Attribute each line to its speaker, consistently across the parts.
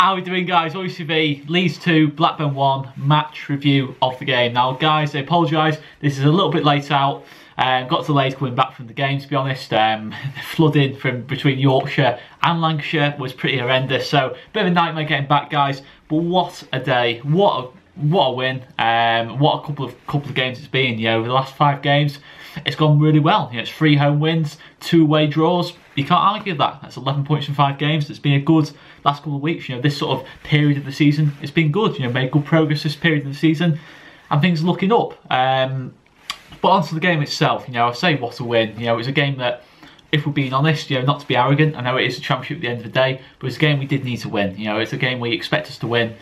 Speaker 1: How are we doing, guys? ALTV, Leeds 2, Blackburn 1, match review of the game. Now, guys, I apologise, this is a little bit late out. Got delayed coming back from the game, to be honest. The flooding from between Yorkshire and Lancashire was pretty horrendous, so a bit of a nightmare getting back, guys. But what a day, what a win, what a couple of games it's been. You know, over the last 5 games, it's gone really well. You know, it's 3 home wins, 2 away draws. You can't argue that. That's 11 points from 5 games. It's been a good last couple of weeks. You know, this sort of period of the season, it's been good. You know, made good progress this period of the season, and things are looking up. But onto the game itself, you know, I say what a win. You know, it was a game that, if we're being honest, you know, not to be arrogant, I know it is a championship at the end of the day, but it's a game we did need to win. You know, it's a game we expect us to win,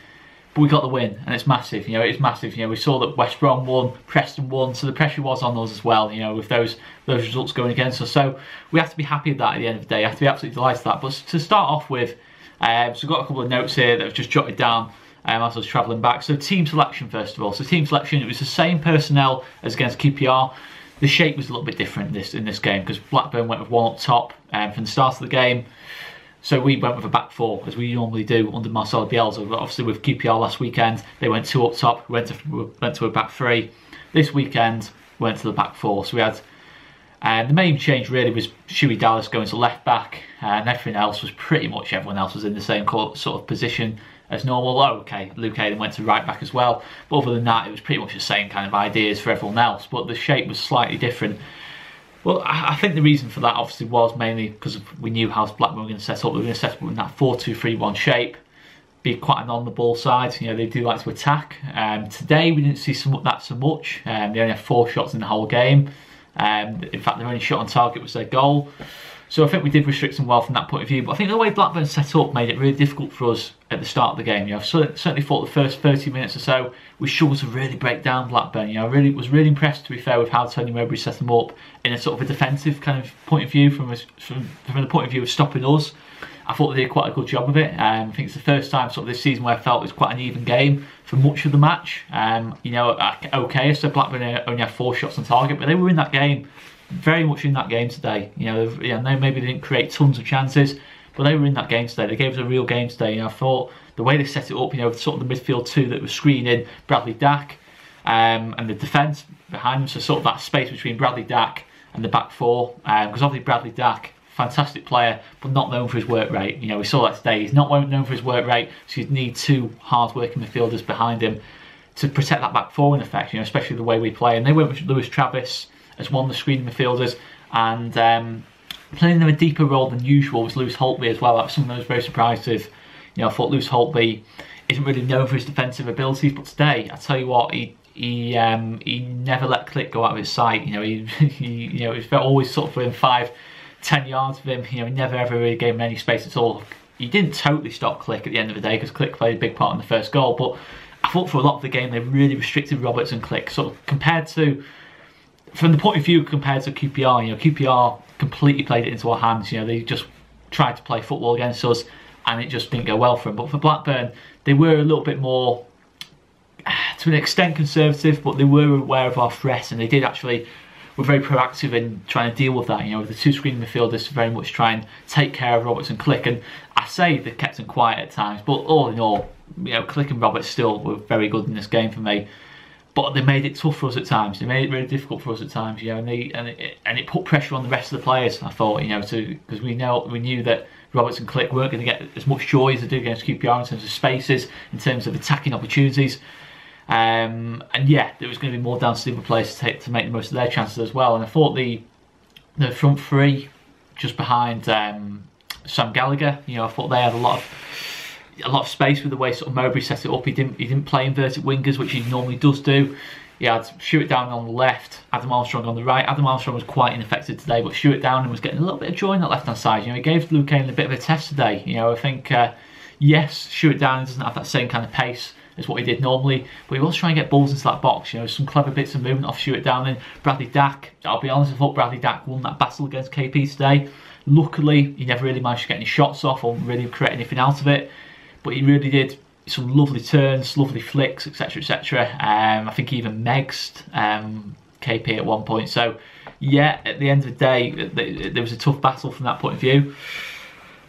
Speaker 1: but we got the win, and it's massive. You know, it's massive. You know, we saw that West Brom won, Preston won, so the pressure was on us as well. You know, with those results going against us, so we have to be happy with that at the end of the day. I have to be absolutely delighted with that. But to start off with, so I've got a couple of notes here that I've just jotted down as I was travelling back. So team selection, first of all. So team selection, it was the same personnel as against QPR. The shape was a little bit different in this game because Blackburn went with 1 up top from the start of the game. So we went with a back 4, as we normally do under Marcelo Bielsa. But obviously with QPR last weekend, they went 2 up top, went to a back 3. This weekend, went to the back 4. So we had, the main change really was Shuey Dallas going to left back, and everything else was pretty much, everyone else was in the same sort of position as normal. Oh, okay, Luke Hayden went to right back as well. But other than that, it was pretty much the same kind of ideas for everyone else, but the shape was slightly different. Well, I think the reason for that obviously was mainly because we knew how Blackburn were going to set up. They were going to set up in that 4-2-3-1 shape, be quite an on-the-ball side. You know, they do like to attack. Today we didn't see that so much. They only had 4 shots in the whole game. In fact, their only shot on target was their goal. So I think we did restrict them well from that point of view. But I think the way Blackburn set up made it really difficult for us at the start of the game. You know, I certainly thought the first 30 minutes or so we struggled to really break down Blackburn. You know, I was really impressed, to be fair, with how Tony Mowbray set them up in a sort of a defensive kind of point of view, from the point of view of stopping us. I thought they did quite a good job of it. I think it's the first time sort of this season where I felt it was quite an even game for much of the match. You know, okay, so Blackburn only had 4 shots on target, but they were in that game, very much in that game today. You know, maybe they didn't create tons of chances, but they were in that game today. They gave us a real game today. You know, I thought the way they set it up, you know, sort of the midfield 2 that was screening Bradley Dack, and the defence behind them, so sort of that space between Bradley Dack and the back 4, because obviously Bradley Dack, fantastic player, but not known for his work rate. You know, we saw that today. He's not known for his work rate, so you'd need 2 hard-working midfielders behind him to protect that back 4 in effect, you know, especially the way we play. And they went with Lewis Travis as one of the screening midfielders, and playing them a deeper role than usual was Lewis Holtby as well. That was something I was very surprised with. You know, I thought Lewis Holtby isn't really known for his defensive abilities, but today, I tell you what, he never let Click go out of his sight. You know, you know, it felt always sort of within 5-10 yards of him. You know, he never ever really gave him any space at all. He didn't totally stop Click at the end of the day, because Click played a big part in the first goal, but I thought for a lot of the game they really restricted Roberts and Click, sort of compared to, from the point of view compared to QPR. You know, QPR completely played it into our hands. You know, they just tried to play football against us, and it just didn't go well for them. But for Blackburn, they were a little bit more, to an extent, conservative, but they were aware of our threat, and they did actually were very proactive in trying to deal with that. You know, with the 2 screening midfielders to very much try and take care of Roberts and Click. And I say they kept them quiet at times, but all in all, you know, Click and Roberts still were very good in this game for me. But they made it tough for us at times. They made it really difficult for us at times, you know, and it put pressure on the rest of the players. I thought, you know, because we knew that Roberts and Click weren't going to get as much joy as they did against QPR in terms of spaces, in terms of attacking opportunities, and yeah, there was going to be more down to the other players to make the most of their chances as well. And I thought the front 3 just behind Sam Gallagher, you know, I thought they had a lot of space with the way sort of Mowbray set it up. He didn't play inverted wingers, which he normally does do. He had Stewart Downing on the left, Adam Armstrong on the right. Adam Armstrong was quite ineffective today, but Stewart Downing was getting a little bit of joy on that left-hand side. You know, he gave Luke Hayden a bit of a test today. You know, I think, yes, Stewart Downing doesn't have that same kind of pace as what he did normally, but he was trying to get balls into that box. You know, some clever bits of movement off Stewart Downing. Bradley Dack, I'll be honest, I thought Bradley Dack won that battle against KP today. Luckily, he never really managed to get any shots off or really create anything out of it, but he really did some lovely turns, lovely flicks, etc, etc. I think he even megsed KP at one point. So yeah, at the end of the day, there was a tough battle from that point of view.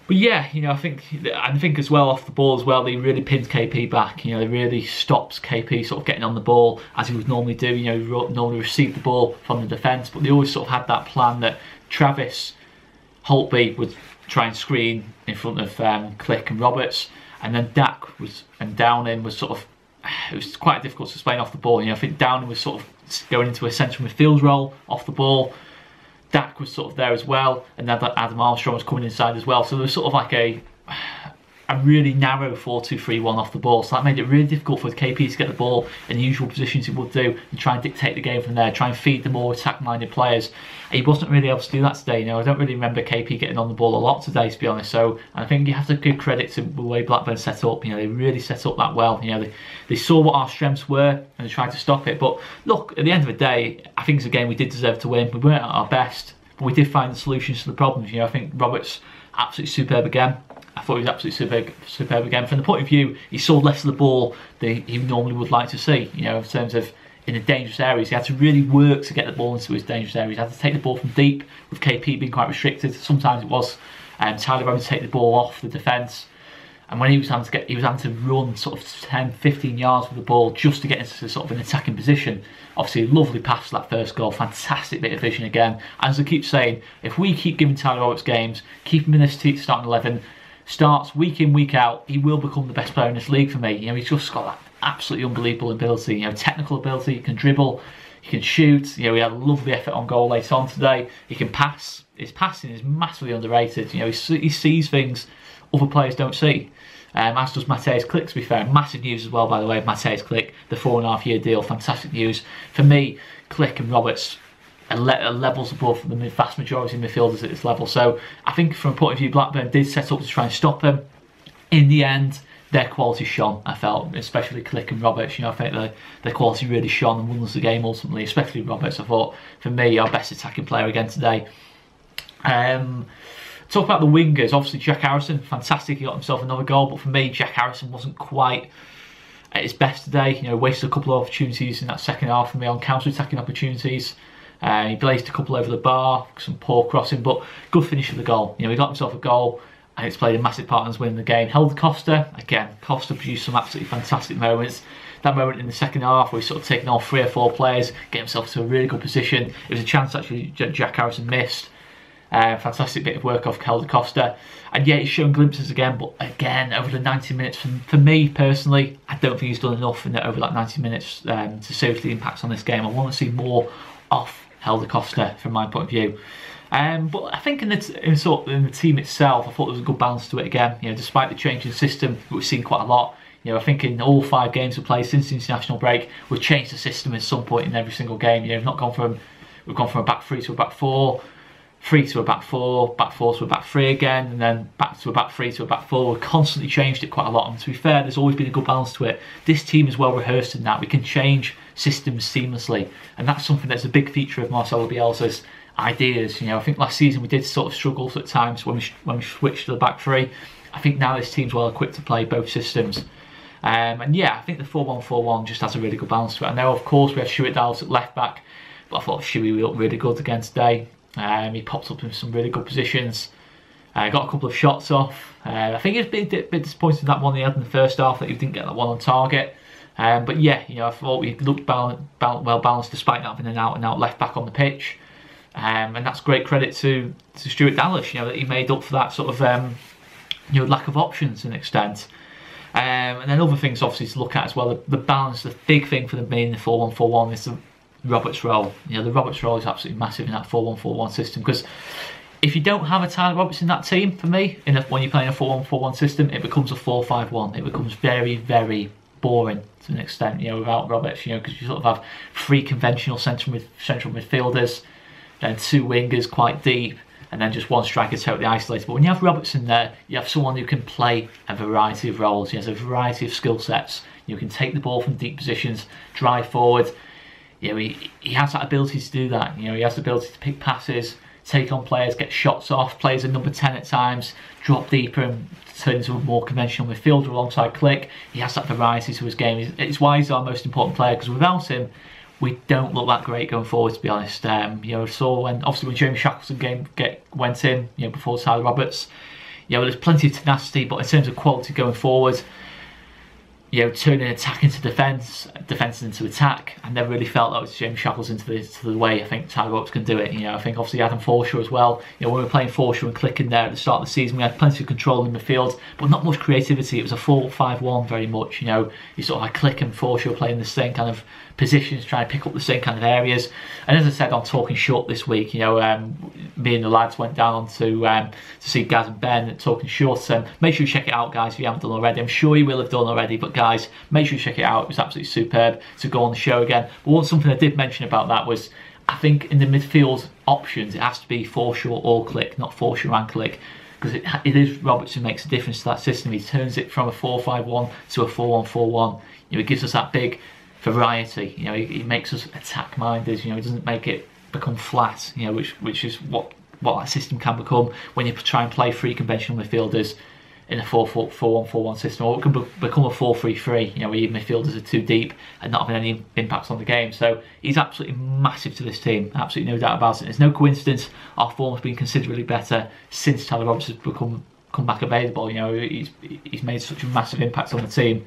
Speaker 1: But yeah, you know, I think as well off the ball as well, they really pinned KP back. You know, they really stopped KP sort of getting on the ball as he would normally do. You know, he would normally receive the ball from the defence, but they always sort of had that plan that Travis Holtby would try and screen in front of Click and Roberts, and then Downing was sort of, it was quite difficult to explain off the ball. You know, I think Downing was sort of going into a central midfield role off the ball. Dak was sort of there as well, and then Adam Armstrong was coming inside as well. So there was sort of like a really narrow 4-2-3-1 off the ball. So that made it really difficult for KP to get the ball in the usual positions he would do and try and dictate the game from there, try and feed the more attack-minded players. And he wasn't really able to do that today. You know, I don't really remember KP getting on the ball a lot today, to be honest. So I think you have to give credit to the way Blackburn set up. You know, they really set up that well. You know, they saw what our strengths were and they tried to stop it. But look, at the end of the day, I think it's a game we did deserve to win. We weren't at our best, but we did find the solutions to the problems. You know, I think Roberts absolutely superb again. I thought he was absolutely superb again. From the point of view, he saw less of the ball than he normally would like to see. You know, in terms of in the dangerous areas, he had to really work to get the ball into his dangerous areas. He had to take the ball from deep, with KP being quite restricted. Sometimes it was Tyler having to take the ball off the defence, and when he was having to run sort of 10-15 yards with the ball just to get into sort of an attacking position. Obviously, a lovely pass to that first goal, fantastic bit of vision again. And as I keep saying, if we keep giving Tyler Roberts games, keep him in this starting 11, starts week in, week out, he will become the best player in this league for me. You know, he's just got that absolutely unbelievable ability. You know, technical ability. He can dribble, he can shoot. You know, he had a lovely effort on goal later on today. He can pass. His passing is massively underrated. You know, he sees things other players don't see. As does Matthijs Klik, to be fair. Massive news as well, by the way, Matthijs Klik, the 4.5-year deal. Fantastic news. For me, Klik and Roberts are levels above the vast majority of midfielders at this level. So I think from a point of view, Blackburn did set up to try and stop them. In the end, their quality shone, I felt, especially Klik and Roberts. You know, I think their quality really shone and won us the game ultimately, especially Roberts. I thought, for me, our best attacking player again today. Talk about the wingers, obviously Jack Harrison, fantastic, he got himself another goal, but for me, Jack Harrison wasn't quite at his best today. You know, wasted a couple of opportunities in that second half for me on counter-attacking opportunities. He blazed a couple over the bar, some poor crossing, but good finish of the goal. You know, he got himself a goal, and it's played a massive part in us winning the game. Held Costa, again, Costa produced some absolutely fantastic moments. That moment in the second half where he's sort of taken on 3 or 4 players, get himself to a really good position. It was a chance actually Jack Harrison missed. Fantastic bit of work off Helder Costa, and yeah, he's shown glimpses again, but again over the 90 minutes for me personally, I don't think he's done enough over that 90 minutes to seriously impact on this game. I want to see more off Helder Costa from my point of view. But I think in the team itself, I thought there was a good balance to it again. You know, despite the change in system that we've seen quite a lot. You know, I think in all 5 games we've played since the international break, we've changed the system at some point in every single game. You know, we've gone from a back 3 to a back 4. 3 to a back 4, back 4 to a back 3 again, and then back to a back 3 to a back 4. We've constantly changed it quite a lot, and to be fair, there's always been a good balance to it. This team is well rehearsed in that. We can change systems seamlessly, and that's something that's a big feature of Marcelo Bielsa's ideas. You know, I think last season we did sort of struggle at times when we switched to the back 3. I think now this team's well equipped to play both systems. And yeah, I think the 4-1-4-1 just has a really good balance to it. I know, of course, we have Stuart Dallas at left back, but I thought Shuey looked really good again today. He popped up in some really good positions. Got a couple of shots off. I think he was a bit disappointed in that one he had in the first half, that he didn't get that one on target. But yeah, you know, I thought we looked well balanced despite not having an out-and-out left back on the pitch. And that's great credit to Stuart Dallas. You know, that he made up for that sort of you know, lack of options to an extent. And then other things obviously to look at as well. The balance, the big thing for me in the 4-1-4-1 is the Roberts role. You know, the Roberts role is absolutely massive in that 4-1-4-1 system, because if you don't have a Tyler Roberts in that team, for me, when you're playing a 4-1-4-1 system, it becomes a 4-5-1. It becomes very, very boring to an extent, you know, without Roberts, you know, because you sort of have 3 conventional central midfielders, then 2 wingers quite deep, and then just 1 striker totally isolated. But when you have Roberts in there, you have someone who can play a variety of roles. He has a variety of skill sets. You can take the ball from deep positions, drive forward. You know, he has that ability to do that. You know, he has the ability to pick passes, take on players, get shots off, plays a number 10 at times, drop deeper and turn into a more conventional midfielder alongside Klik. He has that variety to his game. It's why he's our most important player, because without him, we don't look that great going forward, to be honest. You know, saw when Jeremy Shackleton went in, you know, before Tyler Roberts, You know, there's plenty of tenacity, but in terms of quality going forward, you know, turning attack into defence, defence into attack. I never really felt that was James Shackles into the way I think Tyler Roberts can do it. You know, I think obviously Adam Forshaw as well. You know, when we were playing Forshaw and clicking there at the start of the season, we had plenty of control in the field, but not much creativity. It was a 4-5-1 very much. You know, you sort of had Click and Forshaw playing the same kind of positions, trying to pick up the same kind of areas. And as I said on Talking Short this week, you know, me and the lads went down to see Gaz and Ben at Talking Short. Make sure you check it out, guys, if you haven't done already. I'm sure you will have done already, but guys, make sure you check it out. It was absolutely superb to go on the show again. But something I did mention about that was, I think in the midfield options, it has to be Forshaw or Click, not Forshaw and Click, because it is Roberts who makes a difference to that system. He turns it from a 4-5-1 to a 4-1-4-1. You know, it gives us that big variety. You know, he makes us attack minded. You know, he doesn't make it become flat. You know, which is what that system can become when you try and play three conventional midfielders in a 4-1-4-1 system, or it can become a 4-3-3. You know, where even midfielders are too deep and not having any impacts on the game. So he's absolutely massive to this team. Absolutely no doubt about it. There's no coincidence our form has been considerably better since Tyler Roberts has come back available. You know, he's made such a massive impact on the team.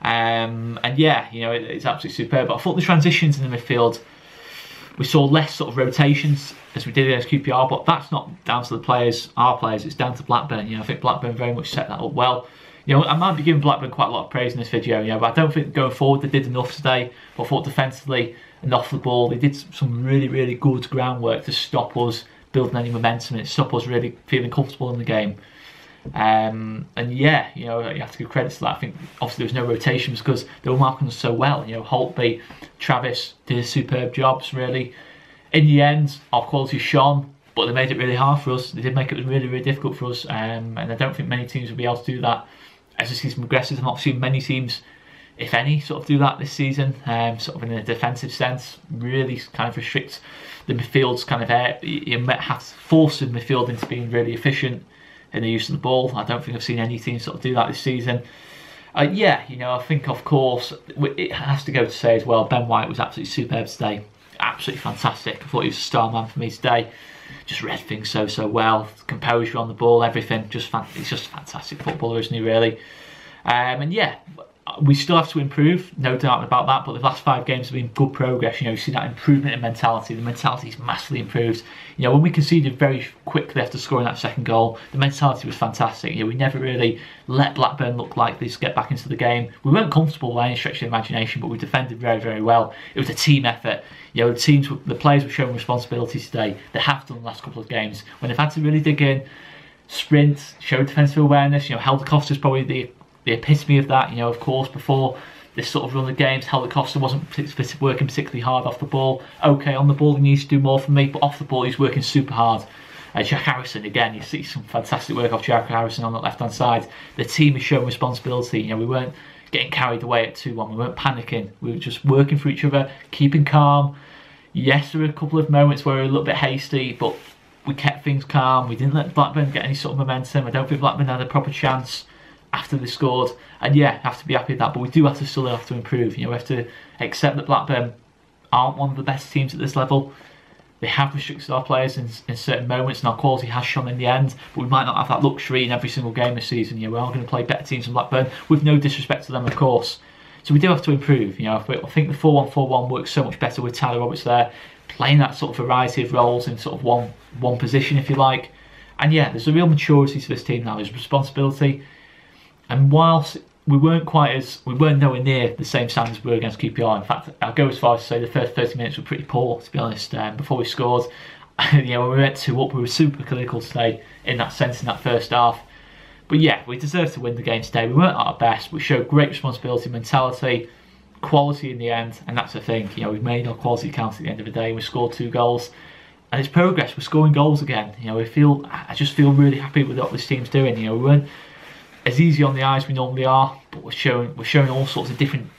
Speaker 1: And yeah, you know, it's absolutely superb. But I thought the transitions in the midfield, we saw less sort of rotations as we did against QPR, but that's not down to the players, our players, it's down to Blackburn. You know, I think Blackburn very much set that up well. You know, I might be giving Blackburn quite a lot of praise in this video, you know, but I don't think going forward they did enough today. But I thought defensively and off the ball, they did some really, really good groundwork to stop us building any momentum and stop us really feeling comfortable in the game. And yeah, you know, you have to give credit to that. I think obviously there was no rotations because they were marking us so well. You know, Holtby, Travis did superb jobs really. In the end, our quality shone, but they made it really hard for us. They did make it really, really difficult for us, and I don't think many teams will be able to do that as the season progresses. I've not seen many teams, if any, sort of do that this season, sort of in a defensive sense, really kind of restrict the midfield's kind of air. You have to force the midfield into being really efficient in the use of the ball. I don't think I've seen any team sort of do that this season. Yeah, you know, I think of course it has to go to say as well, Ben White was absolutely superb today. Absolutely fantastic. I thought he was a star man for me today. Just read things so well. Composure on the ball, everything. He's just a fantastic footballer, isn't he, really? And yeah, we still have to improve, no doubt about that, but the last 5 games have been good progress. You know, you see that improvement in mentality. The mentality's massively improved. You know, when we conceded very quickly after scoring that second goal, the mentality was fantastic. You know, we never really let Blackburn look like this, get back into the game. We weren't comfortable by any stretch of the imagination, but we defended very, very well. It was a team effort. You know, the players were showing responsibility today. They have done the last couple of games. When they've had to really dig in, sprint, show defensive awareness, you know, Helder Costa's probably the epitome of that. You know, of course, before this sort of run of games, Helder Costa wasn't working particularly hard off the ball. Okay, on the ball he needs to do more for me, but off the ball he's working super hard. Jack Harrison, again, you see some fantastic work off Jack Harrison on the left-hand side. The team is showing responsibility. You know, we weren't getting carried away at 2-1. We weren't panicking. We were just working for each other, keeping calm. Yes, there were a couple of moments where we were a little bit hasty, but we kept things calm. We didn't let Blackburn get any sort of momentum. I don't think Blackburn had a proper chance after they scored, and yeah, have to be happy with that, but we do have to improve. You know, we have to accept that Blackburn aren't one of the best teams at this level. They have restricted our players in certain moments, and our quality has shone in the end, but we might not have that luxury in every single game this season. You know, we are going to play better teams than Blackburn, with no disrespect to them, of course. So we do have to improve. You know, I think the 4-1-4-1 works so much better with Tyler Roberts there, playing that sort of variety of roles in sort of one position, if you like. And yeah, there's a real maturity to this team now. There's responsibility. And whilst we weren't nowhere near the same standards we were against QPR. In fact, I'll go as far as to say the first 30 minutes were pretty poor, to be honest. Before we scored, you know, when we went 2 up, we were super clinical today in that sense in that first half. But yeah, we deserved to win the game today. We weren't at our best. We showed great responsibility, mentality, quality in the end, and that's the thing. You know, we made our quality count at the end of the day. We scored 2 goals, and it's progress. We're scoring goals again. You know, I just feel really happy with what this team's doing. You know, we weren't as easy on the eyes as we normally are, but we're showing all sorts of different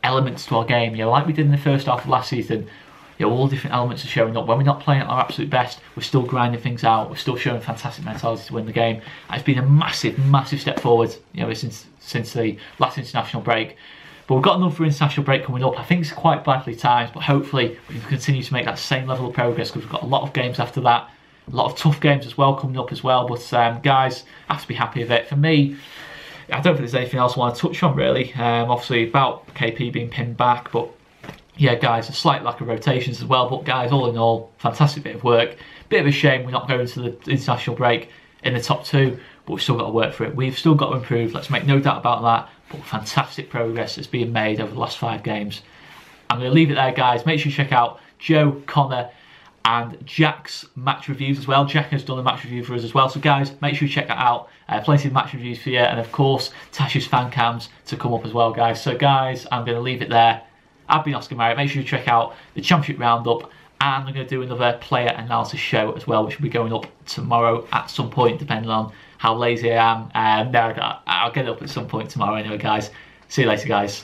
Speaker 1: elements to our game. You know, like we did in the first half of last season. You know, all different elements are showing up. When we're not playing at our absolute best, we're still grinding things out. We're still showing fantastic mentality to win the game. And it's been a massive, massive step forward, you know, since the last international break. But we've got another international break coming up. I think it's quite badly timed, but hopefully we can continue to make that same level of progress because we've got a lot of games after that. A lot of tough games as well coming up as well. But guys, I have to be happy with it. For me, I don't think there's anything else I want to touch on really. Obviously about KP being pinned back, but yeah, guys, a slight lack of rotations as well. But guys, all in all, fantastic bit of work. Bit of a shame we're not going to the international break in the top 2, but we've still got to work for it. We've still got to improve, let's make no doubt about that. But fantastic progress that's being made over the last 5 games. I'm going to leave it there, guys. Make sure you check out Joe, Conor and Jack's match reviews as well. Jack has done a match review for us as well. So guys, make sure you check that out. Plenty of match reviews for you. And of course, Tasha's fan cams to come up as well, guys. So guys, I'm going to leave it there. I've been Oscar Marriott. Make sure you check out the Championship Roundup. And I'm going to do another player analysis show as well, which will be going up tomorrow at some point, depending on how lazy I am. No, I'll get it up at some point tomorrow anyway, guys. See you later, guys.